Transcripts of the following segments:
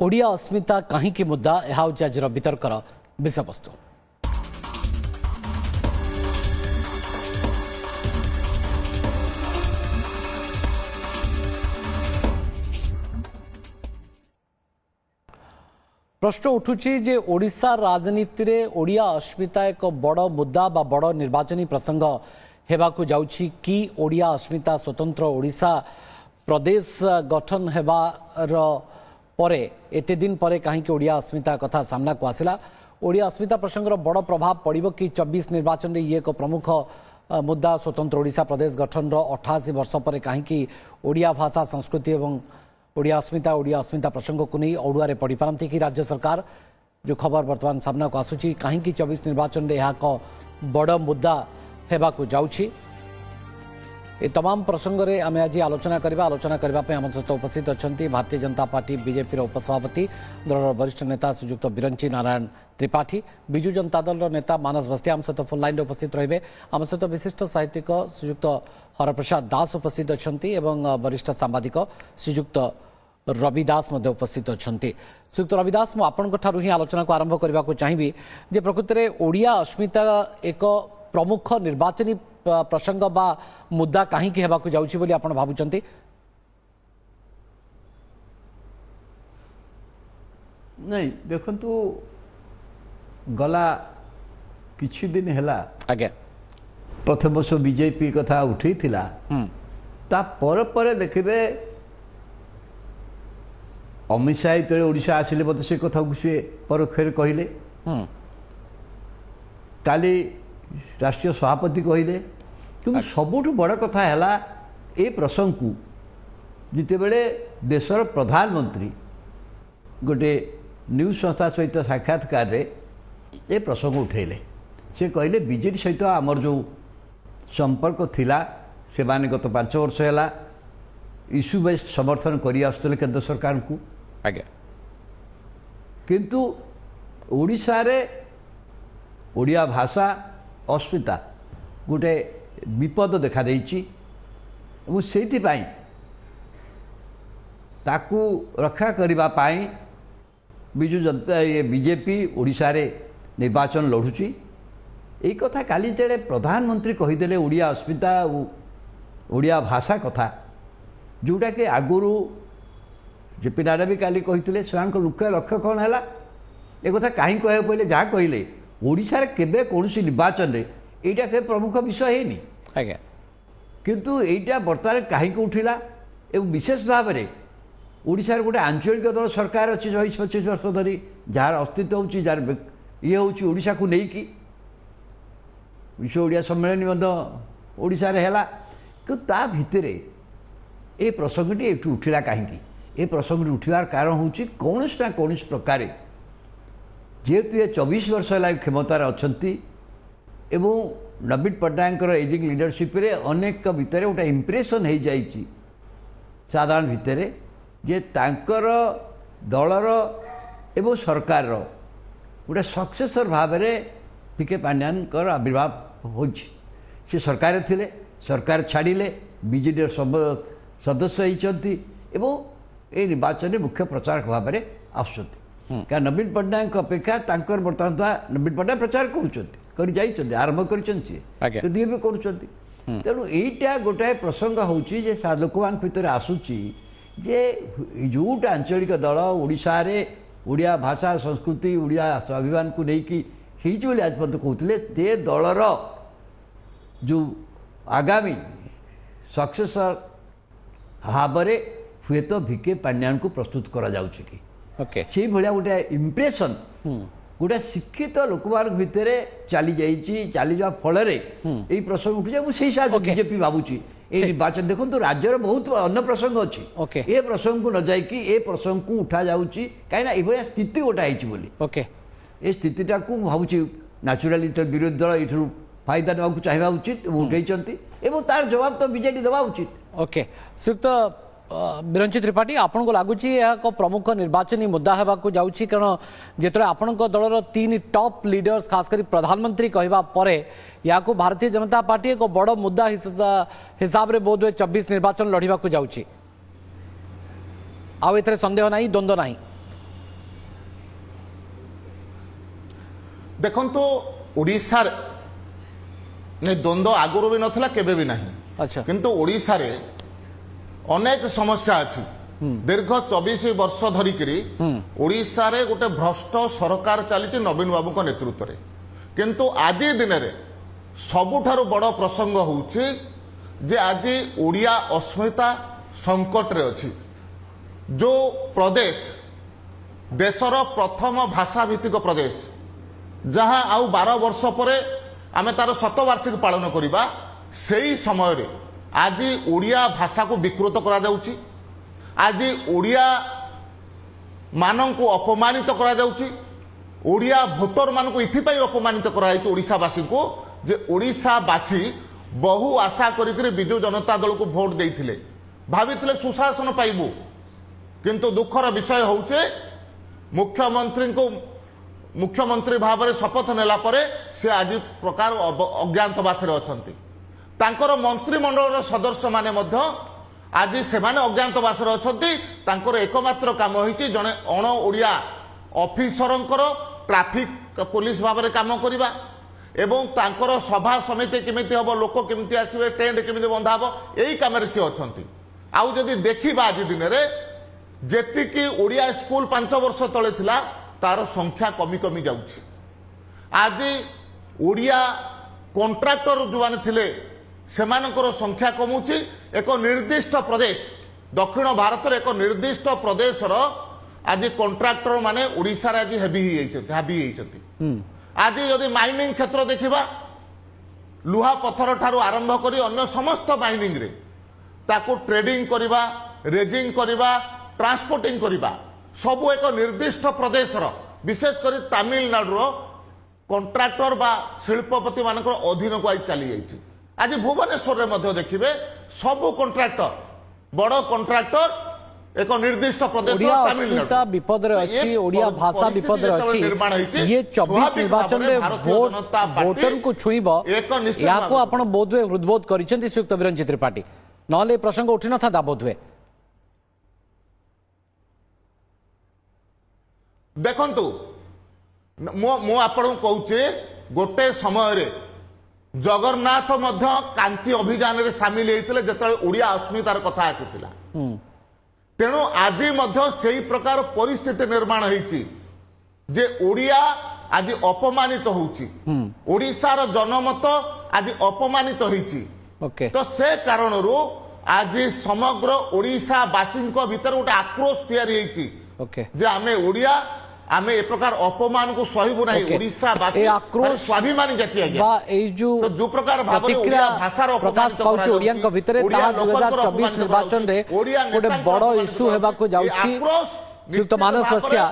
ओडिया अस्मिता कहीं मुद्दा यह हूँ आज वितर्कर विषयवस्तु। प्रश्न उठुची जे ओडिशा राजनीति रे ओडिया अस्मिता एक बड़ मुद्दा बा बड़ निर्वाचनी प्रसंग हेबाकु जाउछि कि ओडिया अस्मिता स्वतंत्र ओडिशा प्रदेश गठन हेबार परे एते दिन परे कहीं ओडिया अस्मिता कथा सामना को आसिला। ओडिया अस्मिता प्रसंगर बड़ प्रभाव पड़िबो कि 24 निर्वाचन रे ये एक प्रमुख मुद्दा स्वतंत्र ओडिशा प्रदेश गठन 88 वर्ष पर कहीं ओडिया भाषा संस्कृति एवं ओडिया अस्मिता प्रसंग को नहीं अड़ुआ पड़ पारती कि राज्य सरकार जो खबर वर्तमान सामना को आसूची कहीं 24 निर्वाचन रे यह बड़ मुद्दा हेबाकु जाउछि। ए तमाम प्रसंग रे आमे आज आलोचना करबा आम सहित उपस्थित अच्छा भारतीय जनता पार्टी बीजेपी उपसभापति दल वरिष्ठ नेता श्रीजुक्त बिरंची नारायण त्रिपाठी, बिजु जनता दल नेता मानस बस्ती आम सहित फोन लाइन उपस्थित रहिबे। आम सहित विशिष्ट साहित्यिक श्रीजुक्त हरप्रसाद दास उपस्थित अच्छा वरिष्ठ सांबादिक श्रीजुक्त रवि दास उपस्थित अच्छा। श्रीयुक्त रवि दास मुझे ही आलोचना को आरंभ करने को चाहिए जे प्रकृत में ओडिया अस्मिता एक प्रमुख निर्वाचनी प्रसंग बा मुद्दा कहीं हेबाकु जाउछि बोली आपण भाबुचंती? नहीं देखंतु गला किछि दिन हैला आगे प्रथम वर्ष बीजेपी कथा उठी थिला ता पर देखिबे अमित शाह जेतबे ओडिशा आसिले मते से कथा को से परोक्षरे कहिले काली राष्ट्रीय सभापति कहले कि सबुठ बड़ कथा है ए प्रसंग को जिते बड़े देशर प्रधानमंत्री गोटे न्यूज संस्था सहित साक्षात्कार रे ए प्रसंग उठेले। से कहले बीजेडी सहित आमर जो संपर्क थिला से माने गत 5 वर्ष है इश्यू बेस्ड समर्थन करी आसुले केंद्र सरकार को आगे किंतु ओडिशा रे ओडिया भाषा अस्मिता गोटे विपद देखा देइछि से ताकू रक्षा करबा पाई बिजु जनता ये बीजेपी ओडिशा रे निर्वाचन लड़ुची। यही कथा काली जेडे प्रधानमंत्री कहीदेले ओडिया अस्मिता ओडिया भाषा कथा जोटा कि आगुरु जेपी नाडा भी काली कही से मुख्य लक्ष्य कौन है एक कथा कहीं कह पहले जहाँ कहले ओडिशा रे केबे कोनसी निर्वाचन रे एटा के प्रमुख विषय है नहीं किंतु एटा बर्तमान कहीं उठिला एवं विशेष भाव में ओडिशा रे गोटे आंचलिक दल सरकार अच्छी 25 वर्ष धरी जार अस्तित्व होची जार ये होची ओडिशा को नहीं कि विश्व ओडिया सम्मेलन ओडिशा रे हैला तो ता भितरे ए प्रसंगटी एठू उठिला कहीं ए प्रसंगटी उठिबार कारण होची कौनस ना कौनस प्रकार जेहेतु ये 24 वर्ष है क्षमतार अच्छा एवं नवीन पट्टनायक एजिंग लीडरशिप रे अनेक भितर गोटे इम्प्रेसन हो जाइए साधारण भितर जे तांकर दलर एवं सरकार गोटे सक्सेसर भाव में पीके पांड्यानकर आविर्भाव हो सरकार थिले सरकार छाड़िले बीजेडी सदस्य होती ए निर्वाचन में मुख्य प्रचारक भाव में आसुच्च क्या नवीन पट्टनायक अपेक्षा तांकर बर्तमान नवीन पट्टनायक प्रचार कर आरंभ कर तेणु यहीटा गोटाए प्रसंग होची जे लोक भितर आसूची जे जोटा आंचलिक दल ओडिशा रे ओडिया भाषा संस्कृति ओडिया स्वाभिमान को लेकिन आज पर्यटन कहते ते दलर जो आगामी सक्सेसर भाव में हुए तो भिके पांड्यान को प्रस्तुत करा जाउची कि से भाया गोटे इम्प्रेसन गोटे शिक्षित लोक भितर चली चली जा फल प्रसंग उठी जाए से हिसाब से बीजेपी भावुची ये निर्वाचन देखो तो राज्यर बहुत अन्य प्रसंग अच्छी ए प्रसंग को न जाकि ए प्रसंग को उठा जाऊँगी कहीं ये स्थिति गोटा होती ए स्थितिटा को भावुची न्याचुराली विरोधी दल ये फायदा ना चाहिए उचित उठे तार जवाब तो बीजेडी देवा उचित। ओके श्रीयुक्त बिरंची त्रिपाठी आपन को लगुच एक प्रमुख निर्वाचनी मुद्दा होगा जाऊँगी कारण जिते आपण दलर 3 टॉप लीडर्स खासकर प्रधानमंत्री कहवा परे या भारतीय जनता पार्टी एक बड़ मुद्दा हिसाब से बोध हुए 24 निर्वाचन लड़ाक जाऊँगी आउ ए संदेह ना द्वंद्व ना देखंतु ओडिशा ने द्वंद्व आगुरु भी नथिला केबे भी नहीं। अच्छा किंतु ओडिशा रे अनेक समस्या अछि। दीर्घ 24 वर्ष धरिकी ओडिशा रे गोटे भ्रष्ट सरकार चली नवीन बाबू को नेतृत्व रे। किंतु आज दिन रे सबुठारु बड़ प्रसंग होउछि जे आज ओडिया अस्मिता संकट रे अछि। जो प्रदेश देशर प्रथम भाषा भित्तिक प्रदेश जहां आउ 12 वर्ष पर आमे तार शतवार्षिक पालन करिबा सेही समय रे आज ओडिया भाषा को विकृत करा जाउछि। आज ओडिया मानक अपमानित करा जाउछि। ओडिया भोटर मानक इथिपाई अपमानित करा जाउछि ओडिशावासी को जे ओडिशावासी बहु आशा करिकरी बिजु जनता दल को भोट देइथिले भाविथिले सुशासन पाइबु। किंतु दुखर विषय होउछे मुख्यमंत्री भाव में शपथ नेला परे से आज प्रकार अज्ञातवास अछंती। तांकर मंत्रिमंडल सदस्य माने मध्य आज सेमाने अज्ञातवास अछंती। तांकर एकमात्र काम होइछि जने अण ओडिया ऑफिसरंकर ट्रैफिक पुलिस भाव में काम करिबा एवं तांकर सभा समिति केमिति हबो लोक केमिति आसीबे टेंट केमिति बंधा हबो एही काम रे से अछंती। आउ जदि देखिबा आज दिन रे जेतिकी ओडिया स्कूल 5 वर्ष तले थिला तार संख्या कमी कमी जाउछि। आज ओडिया कॉन्ट्रैक्टर जो माने थिले सेमानकर संख्या कमुछि। एक निर्दिष्ट प्रदेश दक्षिण भारत रे एक निर्दिष्ट प्रदेशर आज कॉन्ट्रैक्टर माने ओडिसा रे आज हेवी हेइछथि। आज यदि माइनिंग क्षेत्र देखिबा लुहा पत्थर ठारू आरंभ करी अन्य समस्त माइनिंग रे ताको ट्रेडिंग करिबा रेजिंग करिबा ट्रांसपोर्टिंग करिबा सबु एक निर्दिष्ट प्रदेशर विशेषकर तमिलनाडु कॉन्ट्रैक्टर बा शिल्पपति मानकर अधीन को आज चली जाइछि। आज भुवनेश्वर रे मध्य देखिबे सबु कॉन्ट्रैक्टर बड़ कॉन्ट्रैक्टर एक निर्दिष्ट प्रदेश ओडिया अस्मिता विपद रे अछि। ओडिया भाषा विपद रे अछि। ये 24 निर्वाचन रे वोटर को छुईबो या को आपण बोधवे हृदबोध करिसेंती सुयुक्त विरंजित त्रिपाठी नले प्रसंग उठी न था बोधवे। देखंतु मो आपण कहूचे गोटे समय रे जगन्नाथ मध्य कांची अभियान रे शामिल हेतिले जतले ओडिया अस्मितार कथा आसीतिला। तेणु आज मध्य सेही प्रकार परिस्थिति निर्माण होईछि जे ओडिया आज अपमानित होउछि। ओडिशार जनमत आज अपमानित होईछि। तो से कारणरू आज समग्र ओडिशा वासींको भीतर गोटे आक्रोश तैयारी होईछि जे आमे ओडिया आमे ए प्रकार अपमान को सहिबु नाही। ओडिशा वासी आक्रोश स्वाभिमानी जाति आज्ञा बा ए जो प्रकार भाबरे ओडिया भाषार प्रकाश पाउछि ओडियान को भीतर ताहा 2024 निर्वाचन रे गोटे बड़ इश्यू हेबा को जाउछि। सुयुक्त मानस बस्तिया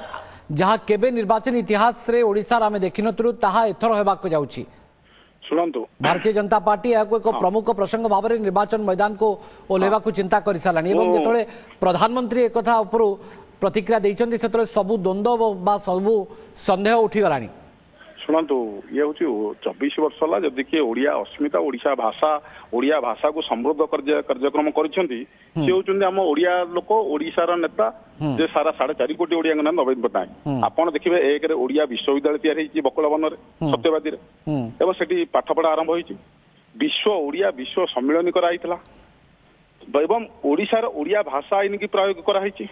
जहां केबे निर्वाचन इतिहास रे ओडिसा रे आमे देखिनतरु ताहा एथर हेबा को जाउछि। सुनंतु भारतीय जनता पार्टी या एक प्रमुख प्रसंग भाव में निर्वाचन मैदान को ओल्हेबा को चिंता कर सारानी एवं जेतले प्रधानमंत्री एक कथा उपरु प्रतिक्रिया देइछन्ती सेतले सबु द्वंद्व बा सबु संदेह उठी गलानी। शुणु ये हूँ 24 वर्ष है जदि किए ओडिया अस्मिता ओडिया भाषा को समृद्ध कार्यक्रम करिसेंती से होउचंदी हम ओडिया लोक ओडिशार नेता जे सारा 4.5 कोटी ओडिया नाम नवीन पट्टनायक। आपण देखिबे एक रे ओडिया विश्वविद्यालय तैयार होईची बकलवन रे सत्यवादी रे एवं सेठी पाठपढ़ा आरंभ होईची। विश्व सम्मेलन कराइतला एवं ओडिशार ओडिया भाषा आईन की प्रयोग कराइची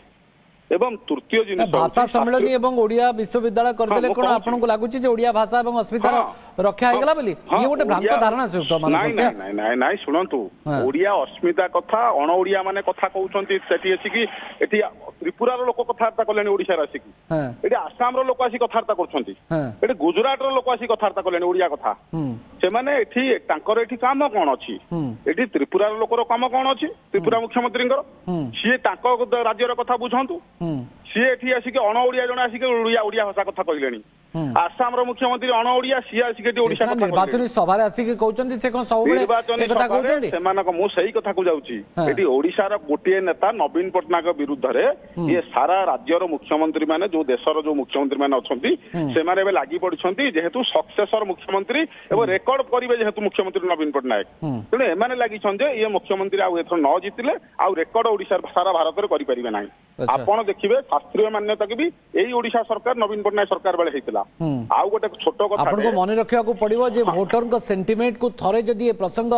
एवं तृतीय जिनिस भाषा सम्मेलन एवं ओडिया विश्वविद्यालय करदेले कोन आपन को लागुची जे ओडिया भाषा एवं अस्मितार रक्षा हेगला बोली ये गोटे भ्रांत धारणा से तो मानस नहीं सुनंतु ओडिया अस्मिता कथा अण ओडिया माने कथा कहउछंती सेठी अछि कि एठी त्रिपुरार लोक कथार्ता कलेनी ओडिसा आसी कि एठी आसाम रो लोक आसी कथार्ता करछंती एठी गुजरात रो लोक आसी कथार्ता कलेनी ओडिया कथा से माने एठी तांकर एठी काम कोन अछि एठी त्रिपुरार लोकर काम कोन अछि त्रिपुरा मुख्यमंत्रींकर सिए तांको राज्यर कथा बुझंतु सी एठी आसिक अण ओडिया जण आसिक ओडिया भाषा कथा कहलेनी आसाम रो मुख्यमंत्री अण ओडिया सी आसिक एठी ओडिसा कथा निर्वाचन सभा रे आसिक कहउचंती से कोन सब बेले ए कथा कहउचंती सेमानक मु सही कथा को जाउची एठी ओडिसा रो गोटिए नेता नवीन पट्टनायक विरुद्ध रे ये सारा राज्य रो मुख्यमंत्री माने जो देशर जो मुख्यमंत्री माने अछंती से माने बे लागि पड़छंती जेहेतु सक्सेसर मुख्यमंत्री एवं रेकॉर्ड करिवे जेहेतु मुख्यमंत्री नवीन पट्टनायक तेणु एमाने लागि छन जे ये मुख्यमंत्री आ एथर न जितिले आ रेकॉर्ड ओडिसा सारा भारत रे करि परिबे नाही। आपण देखिबे ଶାସ୍ତ୍ରୀୟ ମାନ୍ୟତା ବି ଏଇ ଓଡିଶା ସରକାର ନବୀନ ପଟ୍ଟନାୟକ ସରକାର ବେଳେ ହେଇଥିଲା। ଆଉ ଗୋଟେ ଛୋଟ କଥା ଆପଣଙ୍କୁ ମନେ ରଖିବାକୁ ପଡିବ ଯେ ଭୋଟରଙ୍କ ସେଣ୍ଟିମେଣ୍ଟ କୁ ଥରେ ଯଦି ଏ ପ୍ରସଙ୍ଗ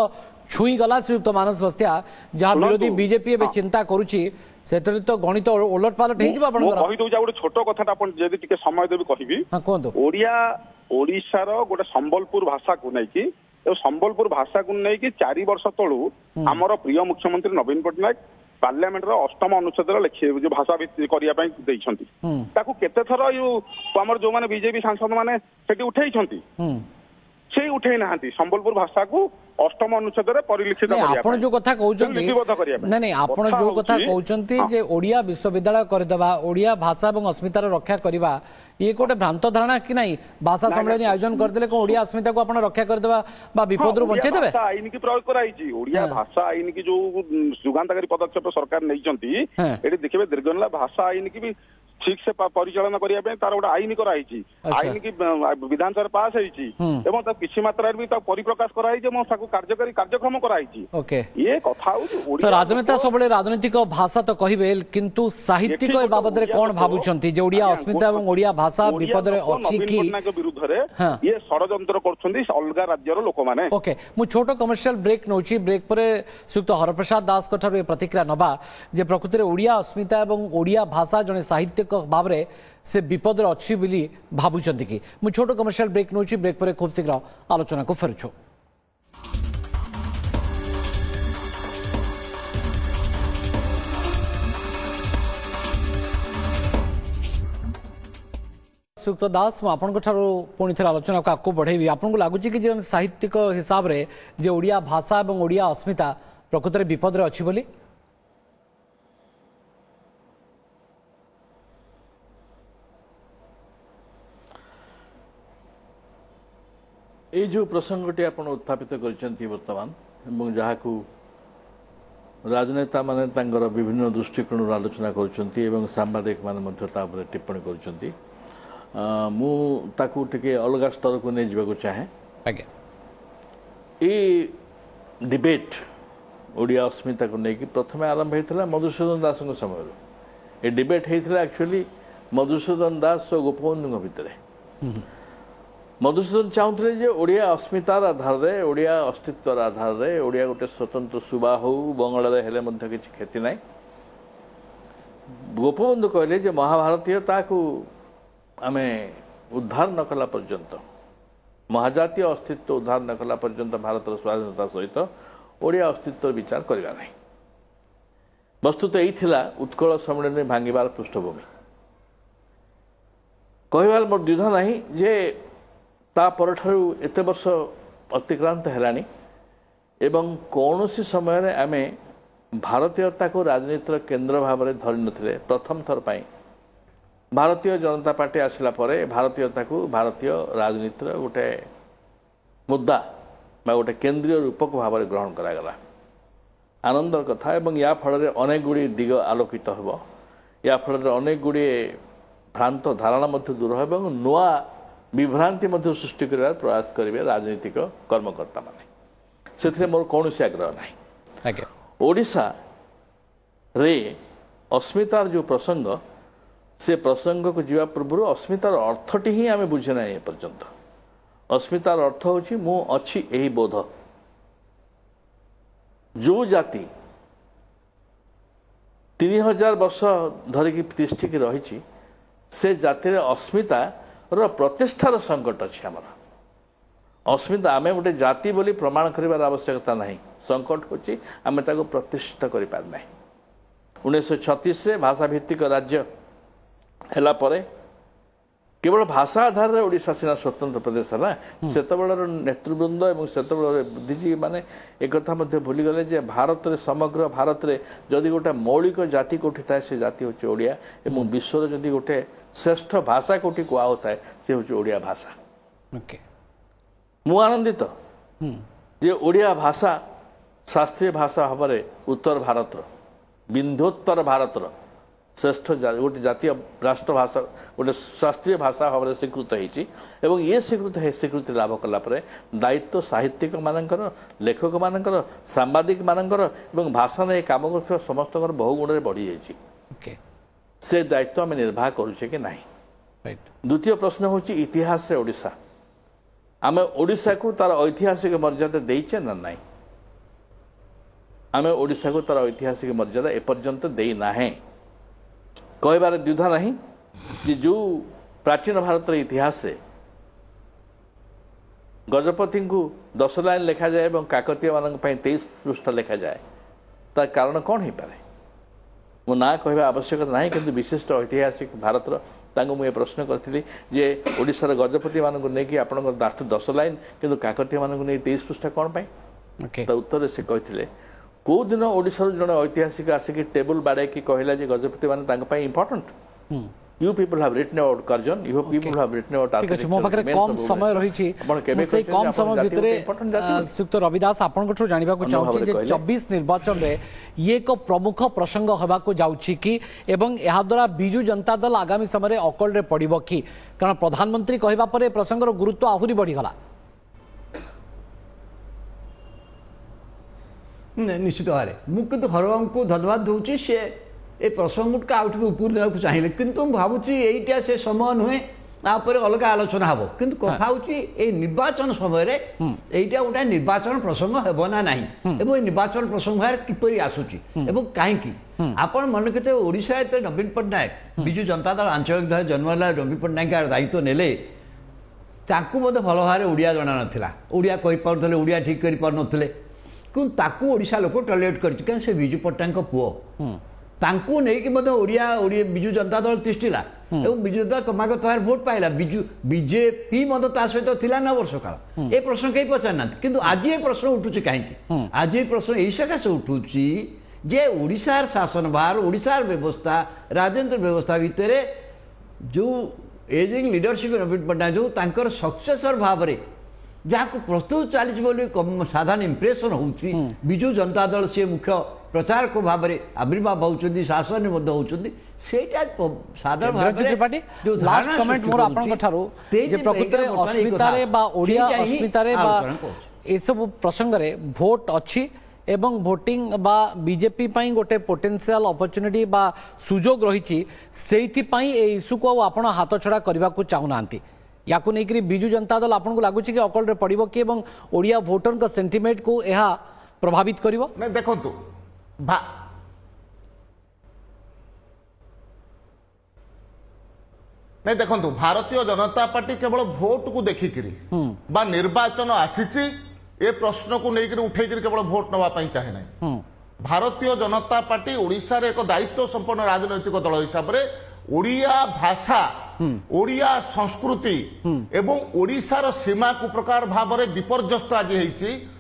ଛୁଇଁ ଗଲା ଶ୍ରୀଯୁକ୍ତ ମାନସ ବସ୍ତିଆ ଯାହା ବିରୋଧୀ ବିଜେପି ଏବେ ଚିନ୍ତା କରୁଛି ସେଥିରେ ତ ଗଣିତ ଓଲଟ ପାଲଟ ହେଇଯିବ ଆପଣଙ୍କର। କହିଦଉଛି ଆଉ ଗୋଟେ ଛୋଟ କଥାଟା ଆପଣ ଯଦି ଟିକେ ସମୟ ଦେବି କହିବି। ହଁ କୁହନ୍ତୁ। ଓଡିଶାର ଗୋଟେ ସମ୍ବଲପୁର ଭାଷାକୁ ନେଇକି ସମ୍ବଲପୁର ଭାଷାକୁ ନେଇକି 4 ବର୍ଷ ତଳୁ ଆମର ପ୍ରିୟ ମୁଖ୍ୟମନ୍ତ୍ରୀ ନବୀନ ପଟ୍ଟନାୟକ ପାର୍ଲାମେଣ୍ଟର 8ମ ଅନୁଚ୍ଛେଦରେ ଯୋଉ ଭାଷା ଭିତ୍ତି କରିବା ପାଇଁ ଦେଇଛନ୍ତି ତାକୁ କେତେଥର ଆମର ଯୋଉମାନେ ବିଜେପି ସାଂସଦ ମାନେ ସେଠି ଉଠେଇଛନ୍ତି ସେଇ ଉଠେଇ ନାହାନ୍ତି ସମ୍ବଲପୁର ଭାଷାକୁ 8ମ ଅନୁଚ୍ଛେଦରେ ପରିଲିଖିତ କରିବା ଆପଣ ଯୋଉ କଥା କହୁଛନ୍ତି ନାଇଁ ଆପଣ ଯୋଉ କଥା କହୁଛନ୍ତି ଯେ ଓଡିଆ ବିଶ୍ୱବିଦ୍ୟାଳୟ କରିଦେବା ଓଡିଆ ଭାଷା ଏବଂ अस्मिताର ରକ୍ଷା କରିବା ଇଏ ଗୋଟେ ଭ୍ରାନ୍ତ ଧାରଣା କି ନାହିଁ? ଭାଷା ସମ୍ମିଳନୀ ଆୟୋଜନ କରିଦେଲେ କଣ ଓଡିଆ अस्मिताକୁ ଆପଣ ରକ୍ଷା କରିଦେବା ବା ବିପଦରୁ ବଞ୍ଚେଇ ଦେବେ? ଆଇନ କି ପ୍ରୟୋଗ କରାଯାଇଛି ଓଡିଆ ଭାଷା ଆଇନ କି ଯୋଉ ଯୁଗାନ୍ତକାରୀ ପଦକ୍ଷେପ ସରକାର ନେଇଛନ୍ତି ଏଠି ଦେଖିବେ ଦୀର୍ଘନେଲା ଭାଷା ଆଇନ କି ବି ଠିକ ସେ ପରିଚାଳନା କରିବା ପାଇଁ ତାର ଗୋଟେ ଆଇନ କରାଯାଇଛି ଆଇନ କି ବିଧାନସଭାରେ ପାସ୍ ହେଇଛି ଏବଂ ତା କିଛି ମାତ୍ରାରେ ବି ତାକୁ ପରିପ୍ରକାଶ କରାଯାଇଛି ଏବଂ ତାକୁ କାର୍ଯ୍ୟକାରୀ କାର୍ଯ୍ୟକ୍ରମ କରାଯାଇଛି। ଇଏ କଥା ହଉଛି ରାଜନେତା ସବୁବେଳେ ରାଜନୈତିକ ଭାଷା ତ କହିବେ କିନ୍ତୁ ସାହିତ୍ୟିକ ଏ ବାବଦରେ କଣ ଭାବୁଛନ୍ତି ଯେ ଓଡିଆ अस्मिता ଏବଂ ଓଡିଆ ଭାଷା ବିପଦରେ ଅଛି କି ବିରୁଦ୍ଧରେ ଇଏ ଷଡ଼ଯନ୍ତ୍ର କରୁଛନ୍ତି ଅଲଗା ରାଜ୍ୟର ଲୋକମାନେ। ଓକେ ମୁଁ ଛୋଟ କମର୍ସିଆଲ ବ୍ରେକ୍ ନଉଛି ବ୍ରେକ୍ ପରେ ଶ୍ରୀଯୁକ୍ତ ହରପ୍ରସାଦ ଦାସଙ୍କ ଠାରୁ ଏ ପ୍ରତିକ୍ରିୟା ନବା ଯେ ପ୍ରକୃତରେ ଓଡିଆ अस्मिता ଏବଂ ଓଡିଆ ଭାଷା ଜଣେ ସାହିତ୍ୟିକ ଭାବରେ से विपद अच्छी बोली भावुंट कि मुझे छोट कमर्शियल ब्रेक नौ ब्रेक पर खूब शीघ्र आलोचना को फेरुछु। श्रीयुक्त दास पुणी थे आलोचना को आगे बढ़ेबी आपको लगुच कि साहित्यिक हिसाब से जे ओडिया भाषा और ओडिया अस्मिता प्रकृत में विपद अच्छी बोली ये जो प्रसंगटी आप उत्थापित बर्तमान जहाँ को राजनेता माने विभिन्न दृष्टिकोण आलोचना कर सांबादिक माने टिप्पणी कर अलग स्तर को नहीं जावाक चाहे ये डिबेट ओडिया अस्मिता को लेकिन प्रथम आरंभ होता मधुसूदन दास समय ये डिबेट होता एक्चुअली मधुसूदन दास और गोपबंधु भितर मधुसूदन चाहूले जे ओडिया अस्मितार आधार रे ओडिया अस्तित्वर आधार रे ओडिया गोटे स्वतंत्र सुबा हो बंगाल हेले किसी क्षति ना गोपबंधु कहले जे महाभारतीयता को आमे उद्धार न कला पर्यंत महाजातीय अस्तित्व उद्धार न कला पर्यंत भारतर स्वाधीनता सहित ओडिया अस्तित्व विचार करवा नहीं वस्तुत यही उत्कल सम्मेलन भांगार पृष्ठभूमि कहबार मोर द्विधा नहीं जे तापर एत वर्ष अतिक्रांत है कौन सी समय आम भारतीयता को राजनीतिर केन्द्र भाव में धरी नथिले प्रथम थर पर भारतीय जनता पार्टी आसला परे भारतीयता को भारतीय राजनीतिर गोटे मुद्दा बा गोटे केंद्रीय रूपक भाव में ग्रहण करागला आनंदर कथा एवं या फल अनेक गुड़ी दिग आलोकित हो या फल अनेक गुड़ी भ्रांत धारणा दूर हो नुआ विभ्रांति सृष्टि कर प्रयास करेंगे राजनीतिक कर्मकर्ता माने से मोर कौन आग्रह ना ओडिशा रे अस्मितार जो प्रसंग से प्रसंग को जीवा पूर्व अस्मितार अर्थटी ही आम बुझे ना पर्यंत अस्मितार अर्थ हूँ मु अच्छी यही बोध जो जाति 3000 वर्ष धरिकी तिष्ठिक रही से जातिर अस्मिता प्रतिष्ठार संकट अच्छी आमर अस्मिता आम गोटे जाति बोली प्रमाण कर आवश्यकता ना संकट होची आम प्रतिष्ठित कर 1936 भाषा भित्तिक राज्य है केवल भाषा आधार में ओडिशा सीना स्वतंत्र प्रदेश है से नेतृवृंद और से बुद्धिजीवी मैंने एक भूली गले जे भारत रे समग्र भारत रे जदि गोटे मौलिक जाति कोठी थाए से जाति होची ओडिया एवं विश्व जदि गोटे श्रेष्ठ भाषा कोठी कुआ होता है से होची ओडिया भाषा। मु आनंदित जे ओडिया भाषा शास्त्रीय भाषा भाव में उत्तर भारत विंध्योत्तर भारत श्रेष्ठ गोटे जातीय राष्ट्र भाषा गोटे शास्त्रीय भाषा भाव में स्वीकृत होती ये स्वीकृति लाभ कलापर दायित्व साहित्यिक मानकर लेखक मानकर सांबादिक मानकर भाषा नहीं काम कर समस्त बहु गुण बढ़ी जाइए से दायित्व आम निर्वाह करुचे कि नहीं। राइट द्वितीय प्रश्न हूँ इतिहास रे ओडिशा आम ओडिशा को तार ऐतिहासिक मर्यादा देचे ना नहीं आम ओडिशा को तार ऐतिहासिक मर्यादा एपर्यंत देना कहबार द्विधा नहीं जे जो प्राचीन भारत इतिहास रे गजपति को 10 लाइन लिखा जाए और काकतीय मान 23 पृष्ठ लिखा जाए तार कारण कौन हो पारे मो ना कहवा आवश्यकता ना कि विशिष्ट ऐतिहासिक भारतर मुझे प्रश्न करी जे ओडिशार गजपति मान नहीं आप 10 लाइन कि काकतीय मान 23 पृष्ठ कौन पाई तो उत्तर से कहते कौ दिन ओडिशार जड़े ऐतिहासिक आसिक टेबुल बाड़े कि कहला जे गजपति मान important You people have written about Karjan, you people have written about architecture. मो पाखरे कम समय रही से कम समय भितर श्रीयुक्त रविदास आपन जानिबा को चाहूची जे 24 निर्वाचन रे ये एक प्रमुख प्रसंग होबा को जाउची कि एवं एहा द्वारा बिजू जनता दल आगामी समय रे अकल रे पड़िबो कि कारण प्रधानमंत्री कहबा परे प्रसंगर गुरुत्व आहुरी बढ़ी गला। निश्चित भाव में मुझे हरबाबू को धन्यवाद दूसरी से ए प्रसंग का आउट ऊपर देना चाहिए किंतु भावुची एटा से समय नुहे तापर अलग आलोचना हम किंतु कथा हूँ निर्वाचन समय एटा गोटे निर्वाचन प्रसंग हेब ना ना निर्वाचन प्रसंग किपर आसूची कहीं आपण मन के ओडिशा नवीन पट्टनायक बिजु जनता दल आंचलिक दल जन्म नवीन पट्टनायक दायित्व नेले भल भाव ओडिया जना नाला ओडिया कही पारे ओडिया ठीक कर पार नथिले किंतु ताकू ओडिशा लोक टॉलरेट कर से बिजु पट्टनायक पुओ तांकू नहीं कि ओडिया बिजु जनता दल तिष्ठिला एवं बिजु जनता क्रमागत भाव भोट पाइला बिजु बीजेपी सहित थिला 9 वर्ष काल ए प्रश्न कहीं पचारना किंतु आज ये प्रश्न उठुची कहीं आज ये प्रश्न यही सकाशे उठुची जे ओडिशार शासन भार ओडिशार व्यवस्था राजतंत्र व्यवस्था भितर जो एजिंग लीडरशिप नवीन पट्टनायक जो तांकर सक्सेसर भाव में जहाँ प्रस्तुत चली साधारण इंप्रेशन होची बिजु जनता दल सी मुख्य प्रचार को भाव में आविर्भाव होती शासन होती साधारण भाव जो लास्ट कमेंट मोर आपन कठारो जे प्रकृति रे अस्मिता रे बा ओडिया अस्मिता रे बा ए सब प्रसंग रे वोट अछि एवं भोटिंग बा बीजेपी पाई गोटे पोटेंशियल अपॉर्चुनिटी बा सुजोग रही सेइथि पाई ए इशू को आपण हाथ छड़ा करबा को चाहुनांती या को नहीं बिजु जनता दल आपन को लागुची कि अकल रे पड़िबो कि एवं ओडिया वोटर का सेंटिमेंट को एहा प्रभावित करिवो नहीं देखंतु नहीं देखंतु भारतीय जनता पार्टी केवल भोट को देखिकिरी बा निर्वाचन आसीची ए प्रश्न को लेकर उठेकर केवल भोट नवा पाई चाहे ना भारतीय जनता पार्टी ओडिशा रे एक दायित्व संपन्न राजनैतिक दल हिसाब रे ओडिया भाषा ओडिया संस्कृति एवं ओडिशार सीमा को प्रकार भाव में विपर्यस्त आज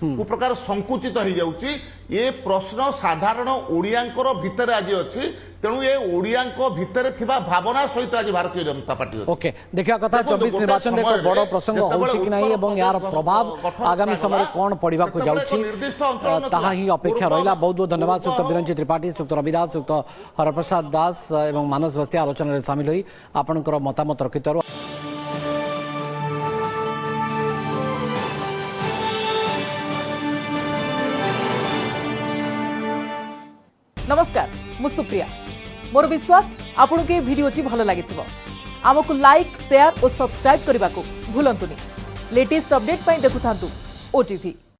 हो प्रकार संकुचित हो जाउची ये प्रश्न साधारण ओडियांकर भितर आज अच्छी तेणु ये ओडियांको भितर थिबा भावना सहित आज भारतीय जनता पार्टी ओके देखिया कथा 24 निर्वाचन रे एक बड़ प्रसंग होउची कि नाही एवं यार प्रभाव आगामी समय कोन पड़िबा को जाउची ताहा ही अपेक्षा रहिला। बहुत बहुत धन्यवाद सुक्त बिरंजी त्रिपाठी सुक्त रविदास सुक्त हरप्रसाद दास एवं मानस बस्ती आलोचना रे शामिल होई आपनकर मतामत रखितरो। नमस्कार मु सुप्रिया मोर विश्वास आपन के वीडियोटी भल लगी आमको लाइक शेयर और सब्सक्राइब करने को भूलंतुनि लेटेस्ट अपडेट देखुथांतु ओटीवी।